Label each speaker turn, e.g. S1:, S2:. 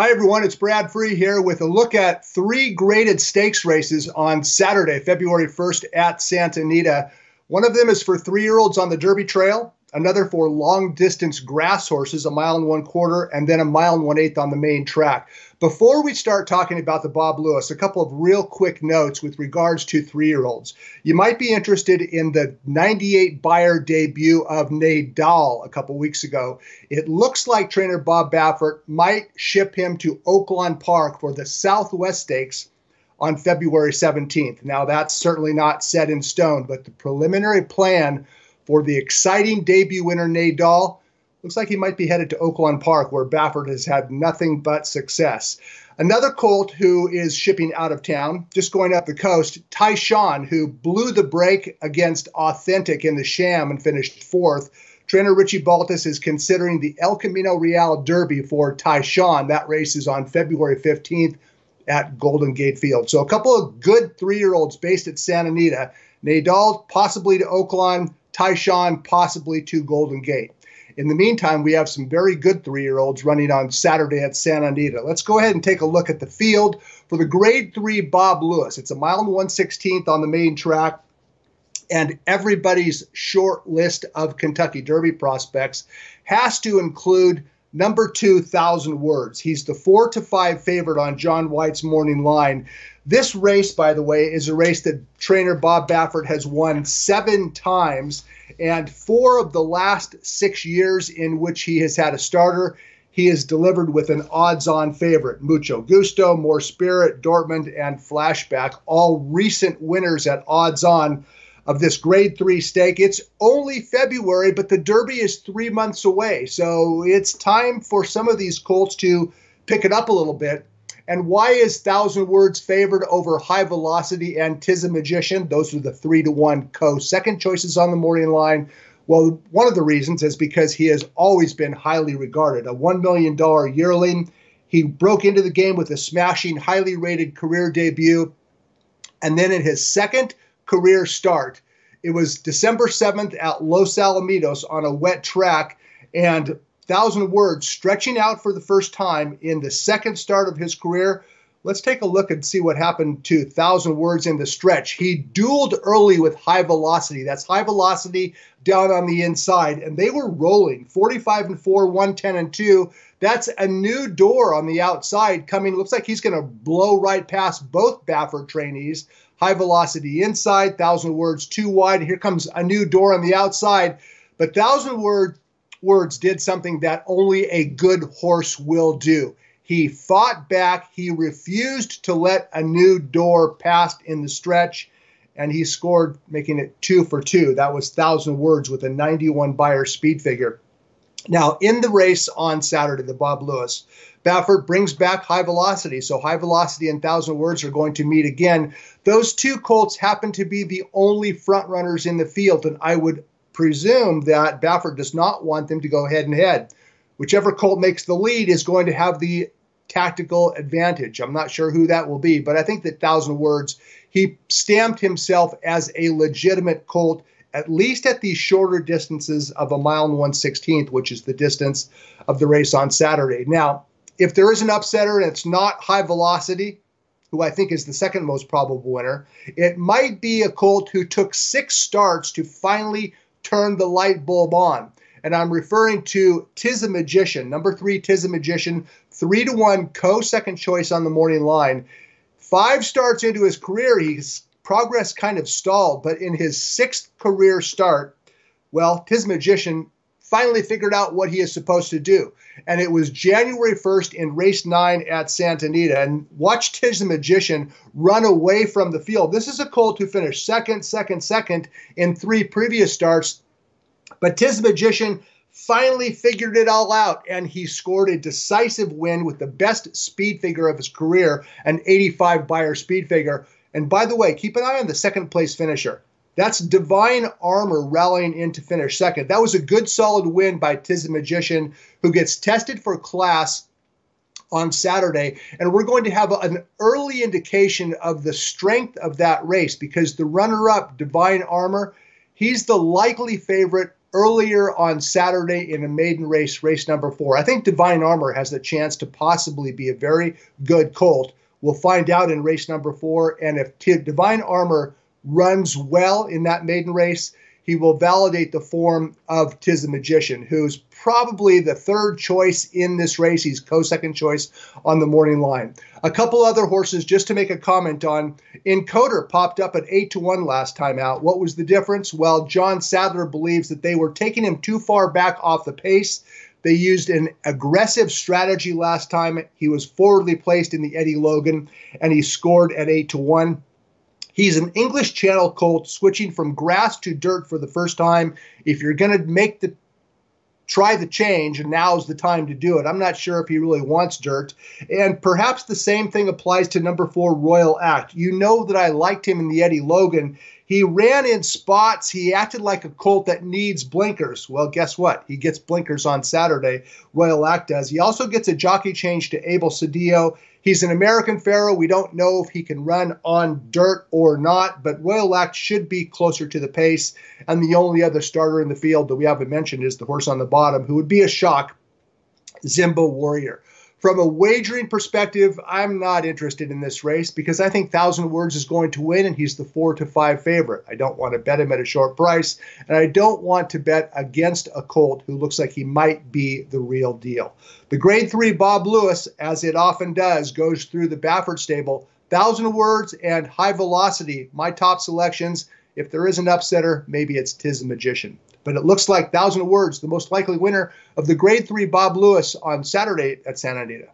S1: Hi, everyone. It's Brad Free here with a look at three graded stakes races on Saturday, February 1st at Santa Anita. One of them is for 3-year-olds on the Derby Trail, another for long-distance grass horses, a mile and 1/4, and then a mile and 1/8 on the main track. Before we start talking about the Bob Lewis, a couple of real quick notes with regards to 3-year-olds. You might be interested in the 98 Beyer debut of Nadal a couple weeks ago. It looks like trainer Bob Baffert might ship him to Oaklawn Park for the Southwest Stakes on February 17th. Now, that's certainly not set in stone, but the preliminary plan for the exciting debut winner Nadal looks like he might be headed to Oaklawn Park, where Baffert has had nothing but success. Another colt who is shipping out of town, just going up the coast, Tisza, who blew the break against Authentic in the Sham and finished 4th. Trainer Richie Baltas is considering the El Camino Real Derby for Tisza. That race is on February 15th at Golden Gate Field. So a couple of good 3-year-olds based at Santa Anita. Nadal possibly to Oaklawn, Tisza possibly to Golden Gate. In the meantime, we have some very good 3-year-olds running on Saturday at Santa Anita. Let's go ahead and take a look at the field for the Grade 3 Bob Lewis. It's a mile and 1/16 on the main track, and everybody's short list of Kentucky Derby prospects has to include number 2, 1,000 Words. He's the 4-5 favorite on John White's morning line. This race, by the way, is a race that trainer Bob Baffert has won 7 times, and 4 of the last 6 years in which he has had a starter, he has delivered with an odds-on favorite. Mucho Gusto, More Spirit, Dortmund, and Flashback, all recent winners at odds-on of this Grade 3 stake. It's only February, but the Derby is 3 months away, so it's time for some of these colts to pick it up a little bit. And why is 1,000 Words favored over High Velocity and Tisza Magician? Those are the 3-1 second choices on the morning line. Well, one of the reasons is because he has always been highly regarded. A $1 million yearling. He broke into the game with a smashing, highly rated career debut. And then in his second career start, it was December 7th at Los Alamitos on a wet track, and 1,000 Words stretching out for the first time in the second start of his career. Let's take a look and see what happened to 1,000 Words in the stretch. He dueled early with High Velocity. That's High Velocity down on the inside, and they were rolling 45-4, 110-2. That's a new door on the outside coming. Looks like he's going to blow right past both Baffert trainees. High Velocity inside, 1,000 Words too wide. Here comes a new door on the outside, but 1,000 Words did something that only a good horse will do. He fought back. He refused to let a new door pass in the stretch, and he scored, making it 2 for 2. That was 1,000 Words with a 91 Beyer speed figure. Now, in the race on Saturday, the Bob Lewis, Baffert brings back High Velocity. So High Velocity and 1,000 Words are going to meet again. Those two colts happen to be the only front runners in the field, and I would presume that Baffert does not want them to go head-and-head. Whichever colt makes the lead is going to have the tactical advantage. I'm not sure who that will be, but I think that 1,000 Words, he stamped himself as a legitimate colt, at least at these shorter distances of a mile and 1/16, which is the distance of the race on Saturday. Now, if there is an upsetter and it's not High Velocity, who I think is the second most probable winner, it might be a colt who took 6 starts to finally turn the light bulb on. And I'm referring to Tisza Magician, number 3 Tisza Magician, 3-1 second choice on the morning line. 5 starts into his career, his progress kind of stalled, but in his 6th career start, well, Tisza Magician finally figured out what he is supposed to do. And it was January 1st in race 9 at Santa Anita. And watch Tisza Magician run away from the field. This is a colt who finished second in 3 previous starts. But Tisza Magician finally figured it all out, and he scored a decisive win with the best speed figure of his career, an 85 Beyer speed figure. And by the way, keep an eye on the second place finisher. That's Divine Armor rallying in to finish second. That was a good, solid win by Tisza Magician, who gets tested for class on Saturday. And we're going to have an early indication of the strength of that race, because the runner-up, Divine Armor, he's the likely favorite earlier on Saturday in a maiden race, race number 4. I think Divine Armor has the chance to possibly be a very good colt. We'll find out in race number 4. And if Divine Armor runs well in that maiden race, he will validate the form of Tisza Magician, who's probably the third choice in this race. He's co-second choice on the morning line. A couple other horses just to make a comment on. Encoder popped up at 8-1 last time out. What was the difference? Well, John Sadler believes that they were taking him too far back off the pace. They used an aggressive strategy last time. He was forwardly placed in the Eddie Logan, and he scored at 8-1. He's an English Channel colt switching from grass to dirt for the first time. If you're going to try the change, and now's the time to do it. I'm not sure if he really wants dirt. And perhaps the same thing applies to number 4, Royal Act. You know that I liked him in the Eddie Logan. He ran in spots. He acted like a colt that needs blinkers. Well, guess what? He gets blinkers on Saturday. Royal Act does. He also gets a jockey change to Abel Cedillo. He's an American Pharaoh. We don't know if he can run on dirt or not, but Royal Act should be closer to the pace. And the only other starter in the field that we haven't mentioned is the horse on the bottom, who would be a shock, Zimbo Warrior. From a wagering perspective, I'm not interested in this race because I think 1,000 Words is going to win, and he's the 4-5 favorite. I don't want to bet him at a short price, and I don't want to bet against a colt who looks like he might be the real deal. The Grade 3 Bob Lewis, as it often does, goes through the Baffert stable. 1,000 Words and High Velocity, my top selections. If there is an upsetter, maybe it's Tisza Magician. But it looks like 1,000 Words, the most likely winner of the Grade 3 Bob Lewis on Saturday at Santa Anita.